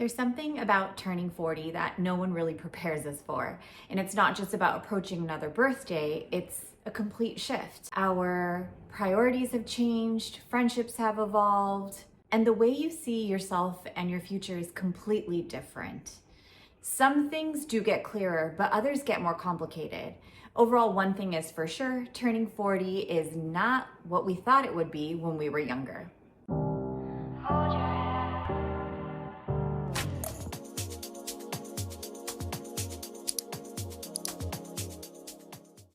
There's something about turning 40 that no one really prepares us for. And it's not just about approaching another birthday, it's a complete shift. Our priorities have changed, friendships have evolved, and the way you see yourself and your future is completely different. Some things do get clearer, but others get more complicated. Overall, one thing is for sure, turning 40 is not what we thought it would be when we were younger.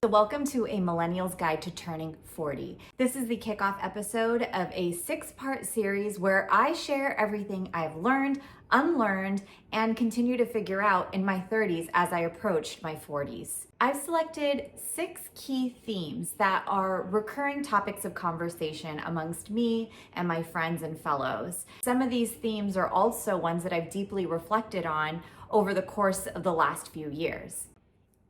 So welcome to A Millennial's Guide to Turning 40. This is the kickoff episode of a 6-part series where I share everything I've learned, unlearned, and continue to figure out in my 30s as I approached my 40s. I've selected 6 key themes that are recurring topics of conversation amongst me and my friends and fellows. Some of these themes are also ones that I've deeply reflected on over the course of the last few years.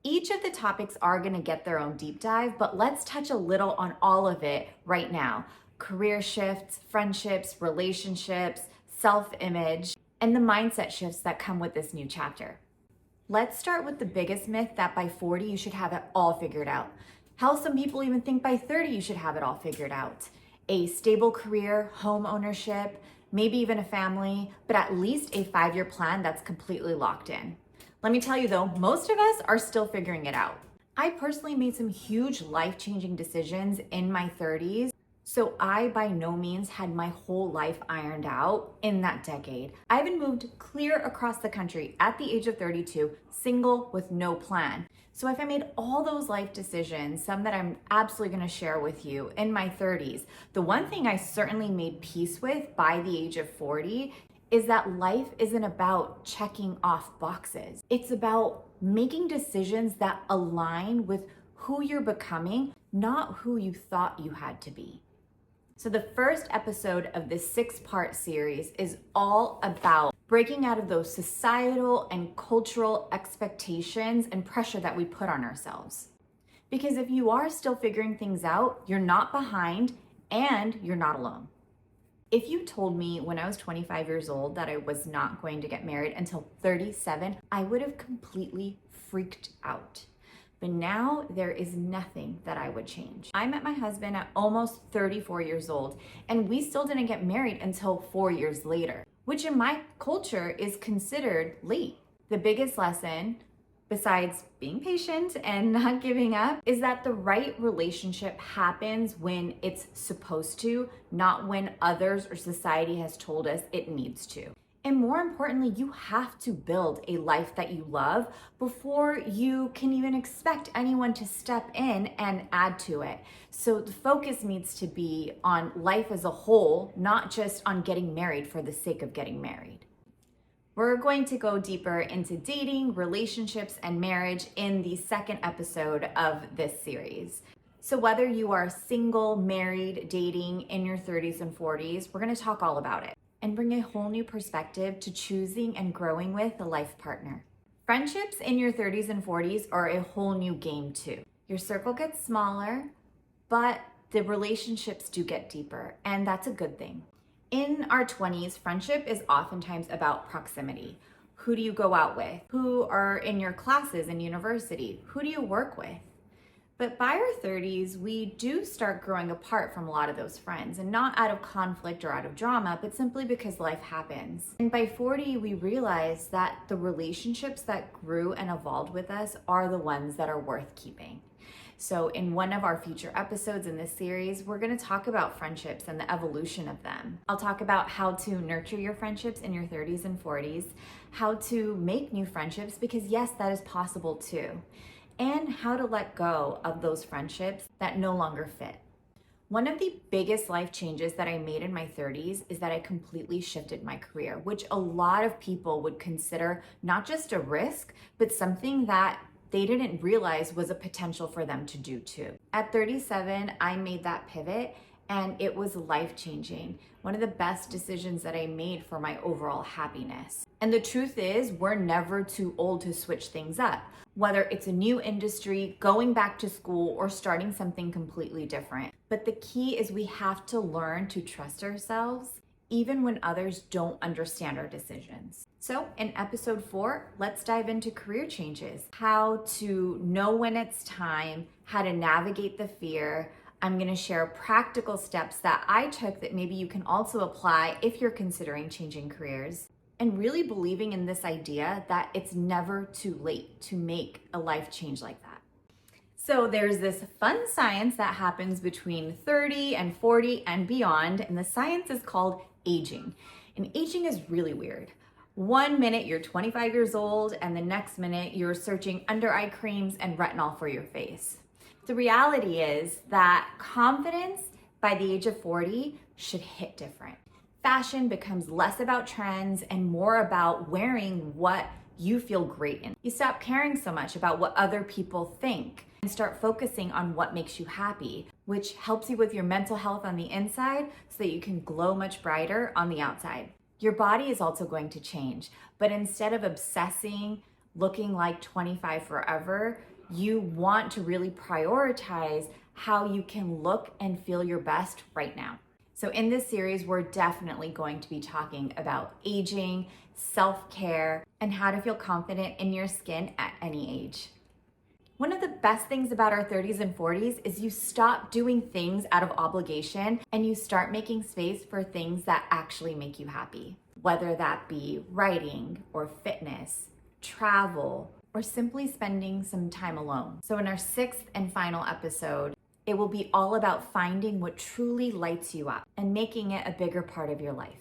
Each of the topics are going to get their own deep dive, but let's touch a little on all of it right now. Career shifts, friendships, relationships, self-image, and the mindset shifts that come with this new chapter. Let's start with the biggest myth that by 40 you should have it all figured out. Hell, some people even think by 30 you should have it all figured out. A stable career, home ownership, maybe even a family, but at least a 5-year plan that's completely locked in. Let me tell you though, most of us are still figuring it out. I personally made some huge life-changing decisions in my 30s, so I by no means had my whole life ironed out in that decade. I even moved clear across the country at the age of 32, single with no plan. So if I made all those life decisions, some that I'm absolutely gonna share with you in my 30s, the one thing I certainly made peace with by the age of 40 is that life isn't about checking off boxes. It's about making decisions that align with who you're becoming, not who you thought you had to be. So the first episode of this 6-part series is all about breaking out of those societal and cultural expectations and pressure that we put on ourselves. Because if you are still figuring things out, you're not behind and you're not alone. If you told me when I was 25 years old that I was not going to get married until 37, I would have completely freaked out. But now there is nothing that I would change. I met my husband at almost 34 years old, and we still didn't get married until 4 years later, which in my culture is considered late. The biggest lesson, besides being patient and not giving up, is that the right relationship happens when it's supposed to, not when others or society has told us it needs to. And more importantly, you have to build a life that you love before you can even expect anyone to step in and add to it. So the focus needs to be on life as a whole, not just on getting married for the sake of getting married. We're going to go deeper into dating, relationships, and marriage in the second episode of this series. So whether you are single, married, dating, in your 30s and 40s, we're going to talk all about it and bring a whole new perspective to choosing and growing with a life partner. Friendships in your 30s and 40s are a whole new game too. Your circle gets smaller, but the relationships do get deeper, and that's a good thing. In our 20s, friendship is oftentimes about proximity. Who do you go out with? Who are in your classes in university? Who do you work with? But by our 30s, we do start growing apart from a lot of those friends, and not out of conflict or out of drama, but simply because life happens. And by 40, we realize that the relationships that grew and evolved with us are the ones that are worth keeping. So in one of our future episodes in this series, we're going to talk about friendships and the evolution of them. I'll talk about how to nurture your friendships in your 30s and 40s, how to make new friendships, because yes, that is possible too, and how to let go of those friendships that no longer fit. One of the biggest life changes that I made in my 30s is that I completely shifted my career, which a lot of people would consider not just a risk, but something that they didn't realize was a potential for them to do too. At 37, I made that pivot and it was life-changing. One of the best decisions that I made for my overall happiness. And the truth is, we're never too old to switch things up. Whether it's a new industry, going back to school, or starting something completely different. But the key is we have to learn to trust ourselves even when others don't understand our decisions. So in episode 4, let's dive into career changes, how to know when it's time, how to navigate the fear. I'm gonna share practical steps that I took that maybe you can also apply if you're considering changing careers, and really believing in this idea that it's never too late to make a life change like that. So there's this fun science that happens between 30 and 40 and beyond, and the science is called aging. And aging is really weird. One minute you're 25 years old, and the next minute you're searching under eye creams and retinol for your face. The reality is that confidence by the age of 40 should hit different. Fashion becomes less about trends and more about wearing what you feel great in. You stop caring so much about what other people think and start focusing on what makes you happy, which helps you with your mental health on the inside so that you can glow much brighter on the outside. Your body is also going to change, but instead of obsessing looking like 25 forever, you want to really prioritize how you can look and feel your best right now. So in this series, we're definitely going to be talking about aging, self-care, and how to feel confident in your skin at any age. One of the best things about our 30s and 40s is you stop doing things out of obligation and you start making space for things that actually make you happy. Whether that be writing or fitness, travel, or simply spending some time alone. So in our 6th and final episode, it will be all about finding what truly lights you up and making it a bigger part of your life.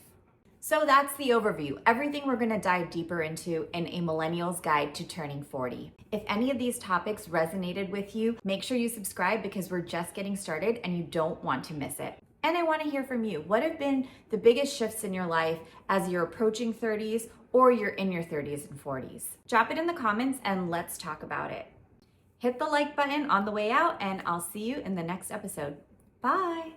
So that's the overview, everything we're gonna dive deeper into in A Millennial's Guide to Turning 40. If any of these topics resonated with you, make sure you subscribe because we're just getting started and you don't want to miss it. And I wanna hear from you. What have been the biggest shifts in your life as you're approaching 30s or you're in your 30s and 40s? Drop it in the comments and let's talk about it. Hit the like button on the way out and I'll see you in the next episode. Bye.